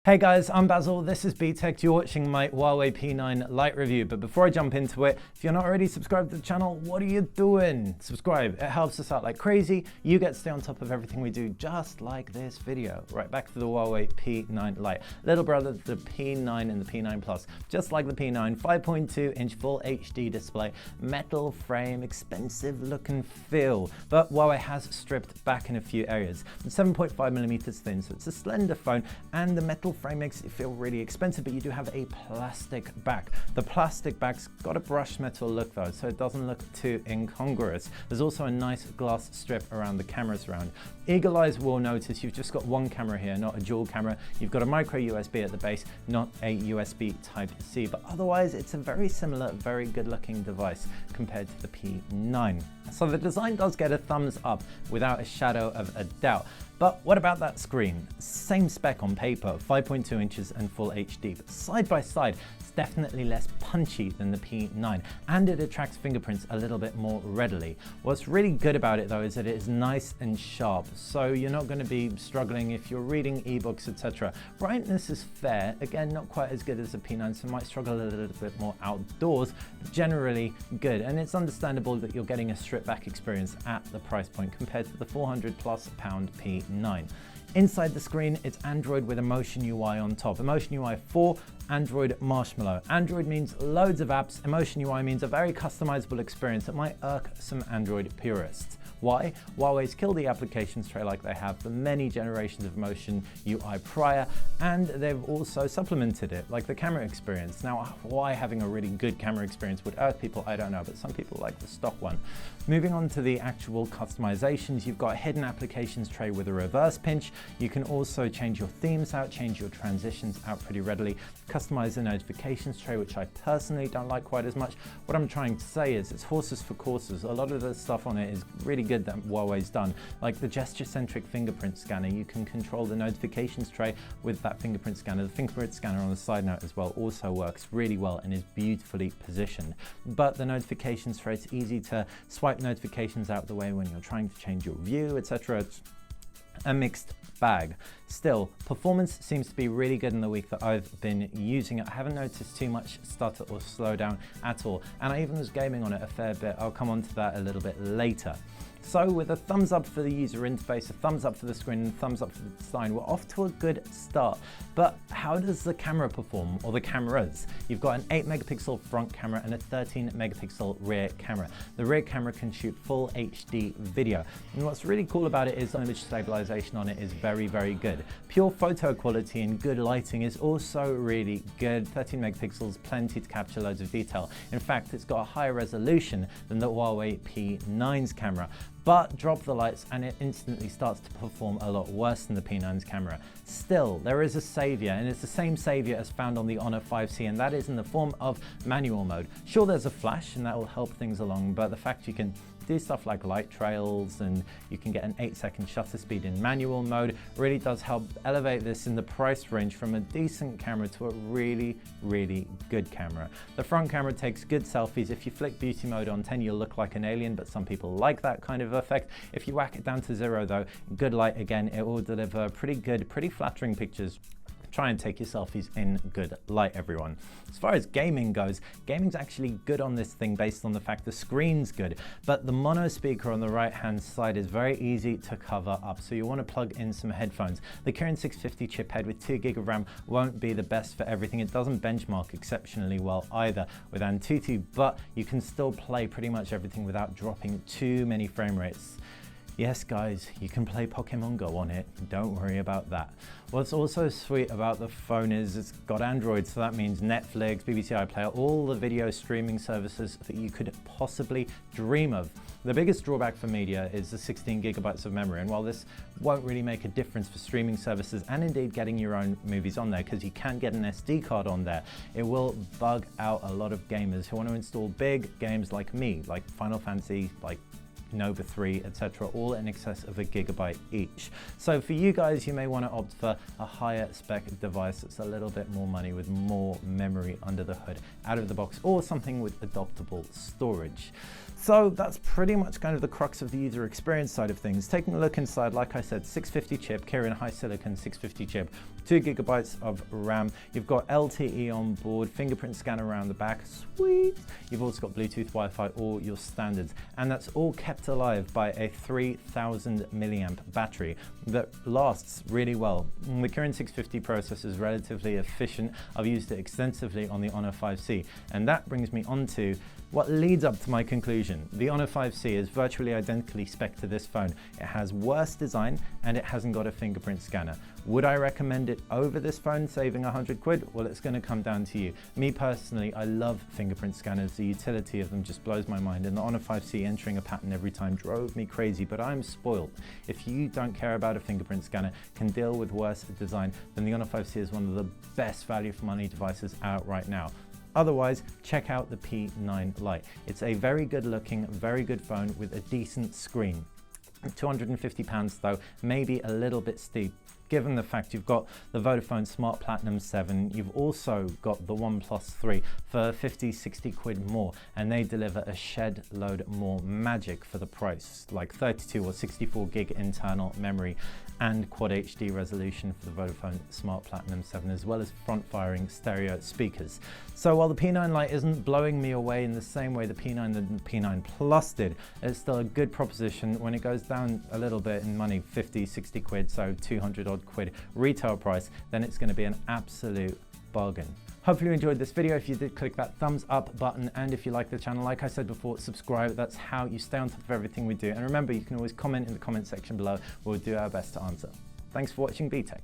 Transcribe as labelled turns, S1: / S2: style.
S1: Hey guys, I'm Basil, this is BTech, you're watching my Huawei P9 Lite review, but before I jump into it, if you're not already subscribed to the channel, what are you doing? Subscribe, it helps us out like crazy, you get to stay on top of everything we do, just like this video. Right, back to the Huawei P9 Lite, little brother to the P9 and the P9 Plus, just like the P9, 5.2-inch full HD display, metal frame, expensive look and feel, but Huawei has stripped back in a few areas. It's 7.5mm thin, so it's a slender phone, and the metal frame makes it feel really expensive, but you do have a plastic back. The plastic back's got a brushed metal look though, so it doesn't look too incongruous. There's also a nice glass strip around the camera surround. Eagle eyes will notice you've just got one camera here, not a dual camera. You've got a micro USB at the base, not a USB Type-C, but otherwise it's a very similar, very good looking device compared to the P9. So the design does get a thumbs up without a shadow of a doubt. But what about that screen? Same spec on paper, 5.2 inches and full HD, but side by side, it's definitely less punchy than the P9, and it attracts fingerprints a little bit more readily. What's really good about it though is that it is nice and sharp, so you're not going to be struggling if you're reading ebooks, etc. Brightness is fair, again not quite as good as the P9, so might struggle a little bit more outdoors, but generally good, and it's understandable that you're getting a stripped back experience at the price point compared to the £400+ P9. Inside the screen, it's Android with Emotion UI on top. Emotion UI 4, Android Marshmallow. Android means loads of apps. Emotion UI means a very customizable experience that might irk some Android purists. Why? Huawei's killed the applications tray like they have for many generations of Emotion UI prior, and they've also supplemented it, like the camera experience. Now, why having a really good camera experience would irk people, I don't know, but some people like the stock one. Moving on to the actual customizations, you've got a hidden applications tray with a reverse pinch. You can also change your themes out, change your transitions out pretty readily, customize the notifications tray, which I personally don't like quite as much. What I'm trying to say is it's horses for courses. A lot of the stuff on it is really good that Huawei's done, like the gesture-centric fingerprint scanner. You can control the notifications tray with that fingerprint scanner. The fingerprint scanner on the side note as well also works really well and is beautifully positioned. But the notifications tray, it's easy to swipe notifications out the way when you're trying to change your view, etc. It's a mixed bag. Still, performance seems to be really good in the week that I've been using it. I haven't noticed too much stutter or slow down at all, and I even was gaming on it a fair bit. I'll come on to that a little bit later. So with a thumbs up for the user interface, a thumbs up for the screen, and a thumbs up for the design, we're off to a good start. But how does the camera perform, or the cameras? You've got an 8-megapixel front camera and a 13-megapixel rear camera. The rear camera can shoot full HD video. And what's really cool about it is the image stabilization on it is very, very good. Pure photo quality and good lighting is also really good. 13 megapixels, plenty to capture loads of detail. In fact, it's got a higher resolution than the Huawei P9's camera. But drop the lights and it instantly starts to perform a lot worse than the P9's camera. Still, there is a savior, and it's the same savior as found on the Honor 5C, and that is in the form of manual mode. Sure, there's a flash and that will help things along, but the fact you can do stuff like light trails and you can get an 8-second shutter speed in manual mode really does help elevate this in the price range from a decent camera to a really, really good camera. The front camera takes good selfies. If you flick beauty mode on 10, you'll look like an alien, but some people like that kind of effect. If you whack it down to 0 though, good light again, it will deliver pretty good, pretty flattering pictures. Try and take your selfies in good light, everyone. As far as gaming goes, gaming's actually good on this thing based on the fact the screen's good, but the mono speaker on the right-hand side is very easy to cover up, so you want to plug in some headphones. The Kirin 650 chip head with 2GB of RAM won't be the best for everything. It doesn't benchmark exceptionally well either with Antutu, but you can still play pretty much everything without dropping too many frame rates. Yes guys, you can play Pokemon Go on it, don't worry about that. What's also sweet about the phone is it's got Android, so that means Netflix, BBC iPlayer, all the video streaming services that you could possibly dream of. The biggest drawback for media is the 16GB of memory, and while this won't really make a difference for streaming services and indeed getting your own movies on there, because you can't get an SD card on there, it will bug out a lot of gamers who want to install big games like me, like Final Fantasy, like Nova 3, etc., all in excess of 1 GB each. So for you guys, you may want to opt for a higher spec device that's a little bit more money with more memory under the hood out of the box, or something with adoptable storage. So that's pretty much kind of the crux of the user experience side of things. Taking a look inside, like I said, 650 chip, Kirin high silicon 650 chip, 2 gigabytes of RAM. You've got LTE on board, fingerprint scanner around the back, sweet. You've also got Bluetooth, Wi-Fi, all your standards. And that's all kept alive by a 3000 milliamp battery that lasts really well. The Kirin 650 processor is relatively efficient. I've used it extensively on the Honor 5C. And that brings me on to what leads up to my conclusion. The Honor 5C is virtually identically spec'd to this phone. It has worse design and it hasn't got a fingerprint scanner. Would I recommend it over this phone, saving 100 quid? Well, it's gonna come down to you. Me personally, I love fingerprint scanners. The utility of them just blows my mind. And the Honor 5C entering a pattern every time drove me crazy, but I'm spoiled. If you don't care about a fingerprint scanner, can deal with worse design, then the Honor 5C is one of the best value for money devices out right now. Otherwise, check out the P9 Lite. It's a very good looking, very good phone with a decent screen. £250 though, maybe a little bit steep. Given the fact you've got the Vodafone Smart Platinum 7, you've also got the OnePlus 3 for 50, 60 quid more, and they deliver a shed load more magic for the price, like 32 or 64 gig internal memory and Quad HD resolution for the Vodafone Smart Platinum 7, as well as front-firing stereo speakers. So while the P9 Lite isn't blowing me away in the same way the P9 and the P9 Plus did, it's still a good proposition. When it goes down a little bit in money, 50, 60 quid, so 200 odd quid retail price, then it's going to be an absolute bargain. Hopefully you enjoyed this video. If you did, click that thumbs up button, and if you like the channel, like I said before, subscribe. That's how you stay on top of everything we do. And remember, you can always comment in the comment section below. We'll do our best to answer. Thanks for watching BTech.